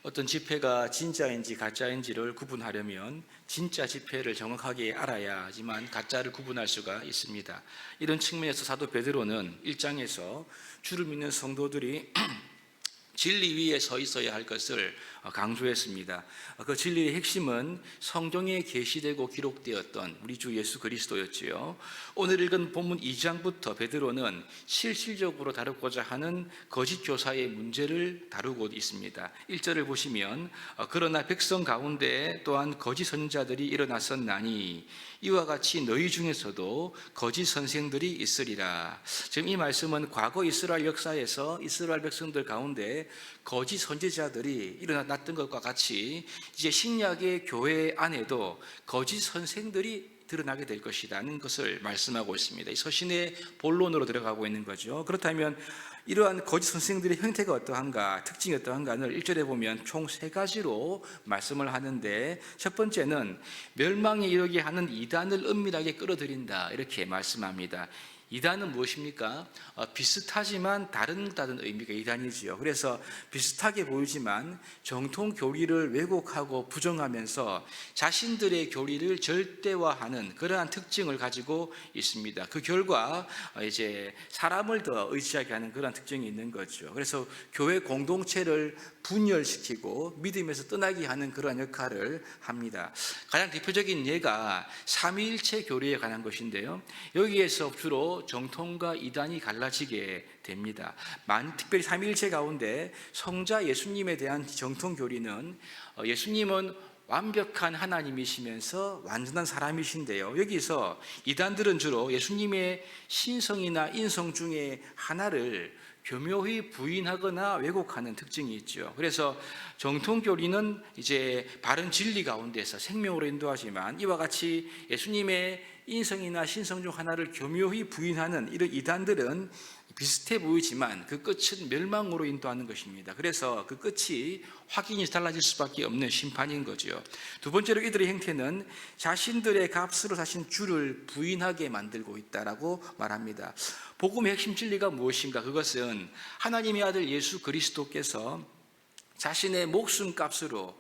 어떤 지폐가 진짜인지 가짜인지를 구분하려면 진짜 지폐를 정확하게 알아야지만 가짜를 구분할 수가 있습니다. 이런 측면에서 사도 베드로는 1장에서 주를 믿는 성도들이 진리 위에 서 있어야 할 것을 강조했습니다. 그 진리의 핵심은 성경에 계시되고 기록되었던 우리 주 예수 그리스도였지요. 오늘 읽은 본문 2장부터 베드로는 실질적으로 다루고자 하는 거짓 교사의 문제를 다루고 있습니다. 1절을 보시면 그러나 백성 가운데 또한 거짓 선지자들이 일어났었나니 이와 같이 너희 중에서도 거짓 선생들이 있으리라. 지금 이 말씀은 과거 이스라엘 역사에서 이스라엘 백성들 가운데 거짓 선지자들이 일어났던 것과 같이 이제 신약의 교회 안에도 거짓 선생들이 드러나게 될 것이라는 것을 말씀하고 있습니다. 이 서신의 본론으로 들어가고 있는 거죠. 그렇다면 이러한 거짓 선생들의 형태가 어떠한가, 특징이 어떠한가를 1절에 보면 총 3가지로 말씀을 하는데, 첫 번째는 멸망에 이르게 하는 이단을 은밀하게 끌어들인다, 이렇게 말씀합니다. 이단은 무엇입니까? 비슷하지만 다른 의미가 이단이지요. 그래서 비슷하게 보이지만 정통 교리를 왜곡하고 부정하면서 자신들의 교리를 절대화하는 그러한 특징을 가지고 있습니다. 그 결과 이제 사람을 더 의지하게 하는 그러한 특징이 있는 거죠. 그래서 교회 공동체를 분열시키고 믿음에서 떠나게 하는 그러한 역할을 합니다. 가장 대표적인 예가 삼위일체 교리에 관한 것인데요. 여기에서 주로 정통과 이단이 갈라지게 됩니다. 특별히 삼위일체 가운데 성자 예수님에 대한 정통 교리는 예수님은 완벽한 하나님이시면서 완전한 사람이신데요, 여기서 이단들은 주로 예수님의 신성이나 인성 중에 하나를 교묘히 부인하거나 왜곡하는 특징이 있죠. 그래서 정통교리는 이제 바른 진리 가운데서 생명으로 인도하지만 이와 같이 예수님의 인성이나 신성 중 하나를 교묘히 부인하는 이런 이단들은 비슷해 보이지만 그 끝은 멸망으로 인도하는 것입니다. 그래서 그 끝이 확인이 달라질 수밖에 없는 심판인 거죠. 두 번째로 이들의 행태는 자신들의 값으로 사신 주를 부인하게 만들고 있다라고 말합니다. 복음의 핵심 진리가 무엇인가? 그것은 하나님의 아들 예수 그리스도께서 자신의 목숨값으로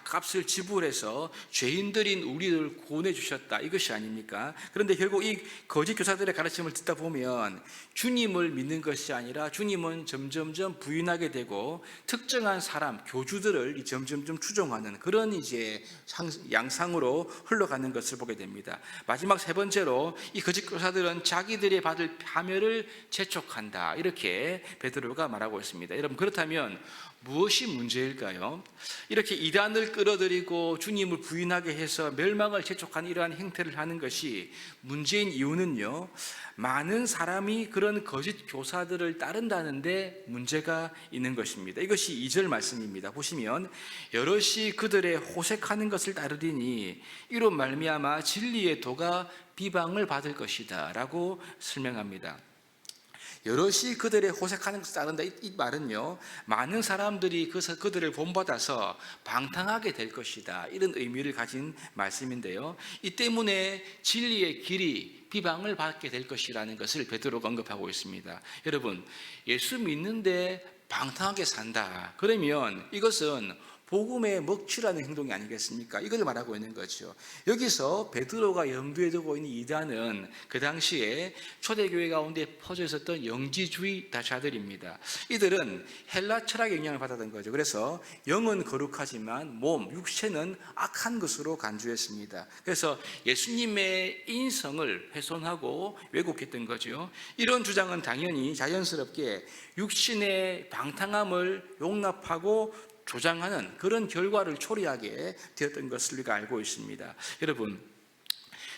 값을 지불해서 죄인들인 우리를 구원해 주셨다, 이것이 아닙니까? 그런데 결국 이 거짓 교사들의 가르침을 듣다 보면 주님을 믿는 것이 아니라 주님은 점점점 부인하게 되고 특정한 사람, 교주들을 점점점 추종하는 그런 이제 양상으로 흘러가는 것을 보게 됩니다. 마지막 세 번째로 이 거짓 교사들은 자기들이 받을 파멸을 재촉한다, 이렇게 베드로가 말하고 있습니다. 여러분, 그렇다면 무엇이 문제일까요? 이렇게 이단을 끌어들이고 주님을 부인하게 해서 멸망을 재촉하는 이러한 행태를 하는 것이 문제인 이유는요, 많은 사람이 그런 거짓 교사들을 따른다는데 문제가 있는 것입니다. 이것이 2절 말씀입니다. 보시면 여럿이 그들의 호색하는 것을 따르리니 이로 말미암아 진리의 도가 비방을 받을 것이다 라고 설명합니다. 여럿이 그들의 호색하는 것을 따른다, 이 말은요, 많은 사람들이 그들을 본받아서 방탕하게 될 것이다, 이런 의미를 가진 말씀인데요, 이 때문에 진리의 길이 비방을 받게 될 것이라는 것을 베드로가 언급하고 있습니다. 여러분, 예수 믿는데 방탕하게 산다, 그러면 이것은 복음에 먹칠하는 행동이 아니겠습니까? 이걸 말하고 있는 거죠. 여기서 베드로가 염두에 두고 있는 이단은 그 당시에 초대교회 가운데 퍼져 있었던 영지주의 자들입니다. 이들은 헬라 철학의 영향을 받았던 거죠. 그래서 영은 거룩하지만 몸, 육체는 악한 것으로 간주했습니다. 그래서 예수님의 인성을 훼손하고 왜곡했던 거죠. 이런 주장은 당연히 자연스럽게 육신의 방탕함을 용납하고 조장하는 그런 결과를 초래하게 되었던 것을 우리가 알고 있습니다. 여러분,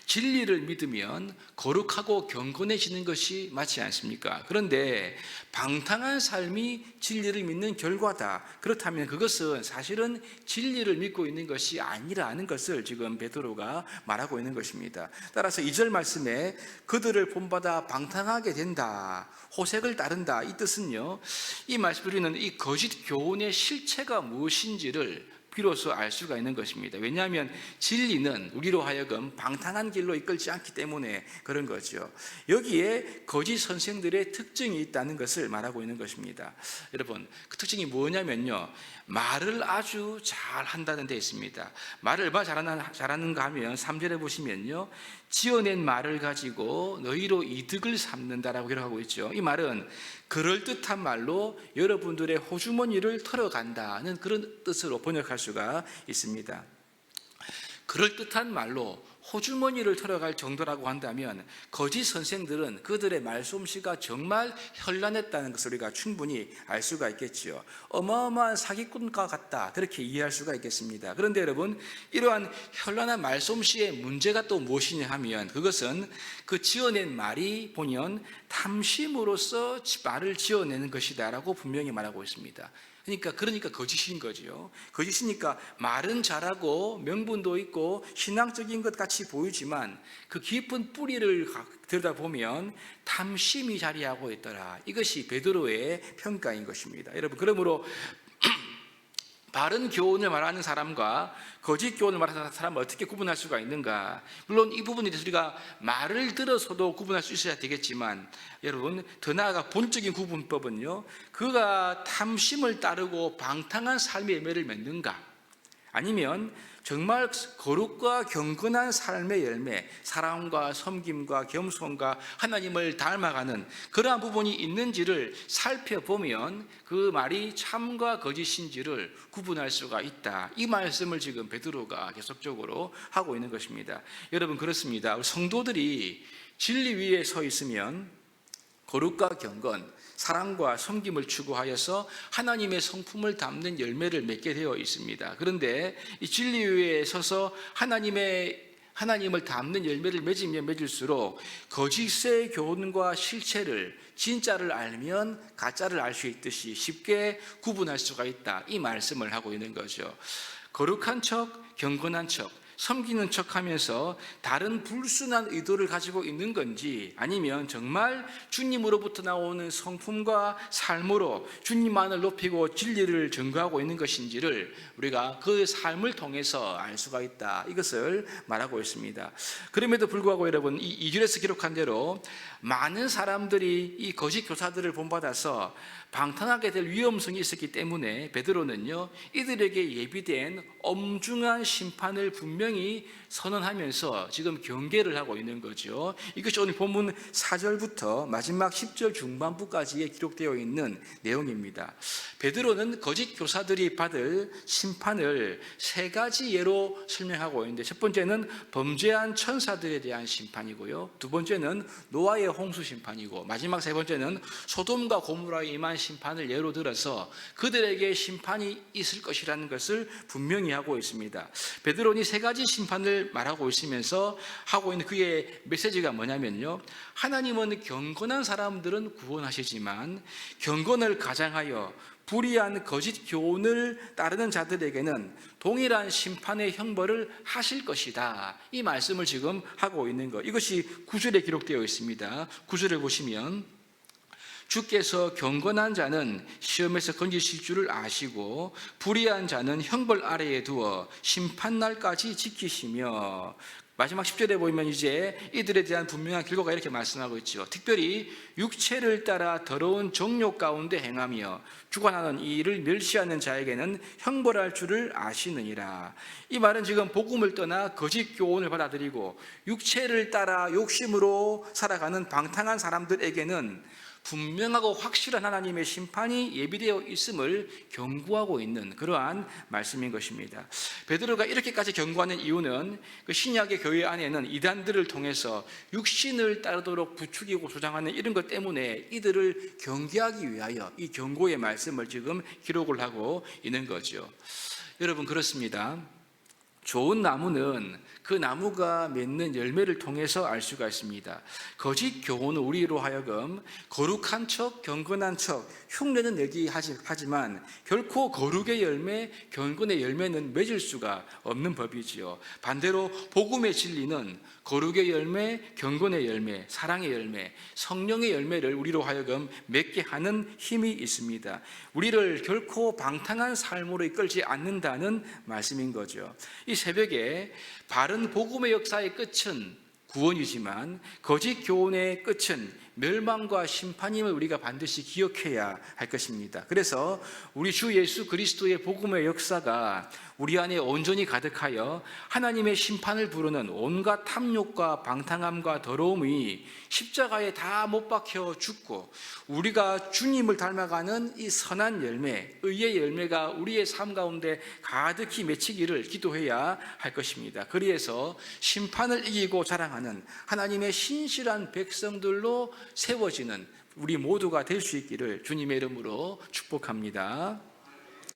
진리를 믿으면 거룩하고 경건해지는 것이 맞지 않습니까? 그런데 방탕한 삶이 진리를 믿는 결과다, 그렇다면 그것은 사실은 진리를 믿고 있는 것이 아니라는 것을 지금 베드로가 말하고 있는 것입니다. 따라서 2절 말씀에 그들을 본받아 방탕하게 된다, 호색을 따른다, 이 뜻은요, 이 말씀 우리는 이 거짓 교훈의 실체가 무엇인지를 비로소 알 수가 있는 것입니다. 왜냐하면 진리는 우리로 하여금 방탕한 길로 이끌지 않기 때문에 그런 거죠. 여기에 거짓 선생들의 특징이 있다는 것을 말하고 있는 것입니다. 여러분, 그 특징이 뭐냐면요, 말을 아주 잘 한다는 데 있습니다. 말을 얼마나 잘하는가 하면 3절에 보시면요, 지어낸 말을 가지고 너희로 이득을 삼는다라고 기록하고 있죠. 이 말은 그럴듯한 말로 여러분들의 호주머니를 털어간다는 그런 뜻으로 번역할 수가 있습니다. 그럴듯한 말로 호주머니를 털어갈 정도라고 한다면 거짓 선생들은 그들의 말솜씨가 정말 현란했다는 것을 우리가 충분히 알 수가 있겠지요. 어마어마한 사기꾼과 같다, 그렇게 이해할 수가 있겠습니다. 그런데 여러분, 이러한 현란한 말솜씨의 문제가 또 무엇이냐 하면 그것은 그 지어낸 말이 보면 탐심으로써 말을 지어내는 것이다 라고 분명히 말하고 있습니다. 그러니까 거짓인 거지요. 거짓이니까 말은 잘하고 명분도 있고 신앙적인 것 같이 보이지만 그 깊은 뿌리를 들여다보면 탐심이 자리하고 있더라. 이것이 베드로의 평가인 것입니다. 여러분, 그러므로 바른 교훈을 말하는 사람과 거짓 교훈을 말하는 사람을 어떻게 구분할 수가 있는가? 물론 이 부분에 대해서 우리가 말을 들어서도 구분할 수 있어야 되겠지만, 여러분, 더 나아가 본적인 구분법은요, 그가 탐심을 따르고 방탕한 삶의 열매를 맺는가, 아니면 정말 거룩과 경건한 삶의 열매, 사랑과 섬김과 겸손과 하나님을 닮아가는 그러한 부분이 있는지를 살펴보면 그 말이 참과 거짓인지를 구분할 수가 있다. 이 말씀을 지금 베드로가 계속적으로 하고 있는 것입니다. 여러분, 그렇습니다. 성도들이 진리 위에 서 있으면 거룩과 경건, 사랑과 섬김을 추구하여서 하나님의 성품을 담는 열매를 맺게 되어 있습니다. 그런데 이 진리 위에 서서 하나님을 담는 열매를 맺으면 맺을수록 거짓의 교훈과 실체를, 진짜를 알면 가짜를 알 수 있듯이 쉽게 구분할 수가 있다, 이 말씀을 하고 있는 거죠. 거룩한 척, 경건한 척, 섬기는 척하면서 다른 불순한 의도를 가지고 있는 건지, 아니면 정말 주님으로부터 나오는 성품과 삶으로 주님만을 높이고 진리를 증거하고 있는 것인지를 우리가 그 삶을 통해서 알 수가 있다, 이것을 말하고 있습니다. 그럼에도 불구하고 여러분, 이 2절에서 기록한 대로 많은 사람들이 이 거짓 교사들을 본받아서 방탕하게 될 위험성이 있었기 때문에 베드로는요, 이들에게 예비된 엄중한 심판을 분명히 선언하면서 지금 경계를 하고 있는 거죠. 이것이 오늘 본문 4절부터 마지막 10절 중반부까지에 기록되어 있는 내용입니다. 베드로는 거짓 교사들이 받을 심판을 세 가지 예로 설명하고 있는데, 첫 번째는 범죄한 천사들에 대한 심판이고요, 두 번째는 노아의 홍수 심판이고, 마지막 세 번째는 소돔과 고모라에 임한 심판을 예로 들어서 그들에게 심판이 있을 것이라는 것을 분명히 하고 있습니다. 베드로는 세 가지 심판을 말하고 있으면서 하고 있는 그의 메시지가 뭐냐면요, 하나님은 경건한 사람들은 구원하시지만 경건을 가장하여 불의한 거짓 교훈을 따르는 자들에게는 동일한 심판의 형벌을 하실 것이다, 이 말씀을 지금 하고 있는 것, 이것이 9절에 기록되어 있습니다. 9절을 보시면 주께서 경건한 자는 시험에서 건지실 줄을 아시고 불의한 자는 형벌 아래에 두어 심판날까지 지키시며, 마지막 10절에 보면 이제 이들에 대한 분명한 결과가 이렇게 말씀하고 있죠. 특별히 육체를 따라 더러운 정욕 가운데 행하며 주관하는 이 일을 멸시하는 자에게는 형벌할 줄을 아시느니라. 이 말은 지금 복음을 떠나 거짓 교훈을 받아들이고 육체를 따라 욕심으로 살아가는 방탕한 사람들에게는 분명하고 확실한 하나님의 심판이 예비되어 있음을 경고하고 있는 그러한 말씀인 것입니다. 베드로가 이렇게까지 경고하는 이유는 그 신약의 교회 안에는 이단들을 통해서 육신을 따르도록 부추기고 조장하는 이런 것 때문에 이들을 경계하기 위하여 이 경고의 말씀을 지금 기록을 하고 있는 거죠. 여러분, 그렇습니다. 좋은 나무는 그 나무가 맺는 열매를 통해서 알 수가 있습니다. 거짓 교훈은 우리로 하여금 거룩한 척, 경건한 척, 흉내는 내기 하지만 결코 거룩의 열매, 경건의 열매는 맺을 수가 없는 법이지요. 반대로 복음의 진리는 거룩의 열매, 경건의 열매, 사랑의 열매, 성령의 열매를 우리로 하여금 맺게 하는 힘이 있습니다. 우리를 결코 방탕한 삶으로 이끌지 않는다는 말씀인 거죠. 이 새벽에 바른 복음의 역사의 끝은 구원이지만 거짓 교훈의 끝은 멸망과 심판임을 우리가 반드시 기억해야 할 것입니다. 그래서 우리 주 예수 그리스도의 복음의 역사가 우리 안에 온전히 가득하여 하나님의 심판을 부르는 온갖 탐욕과 방탕함과 더러움이 십자가에 다 못 박혀 죽고 우리가 주님을 닮아가는 이 선한 열매, 의의 열매가 우리의 삶 가운데 가득히 맺히기를 기도해야 할 것입니다. 그래서 심판을 이기고 자랑하는 하나님의 신실한 백성들로 세워지는 우리 모두가 될 수 있기를 주님의 이름으로 축복합니다.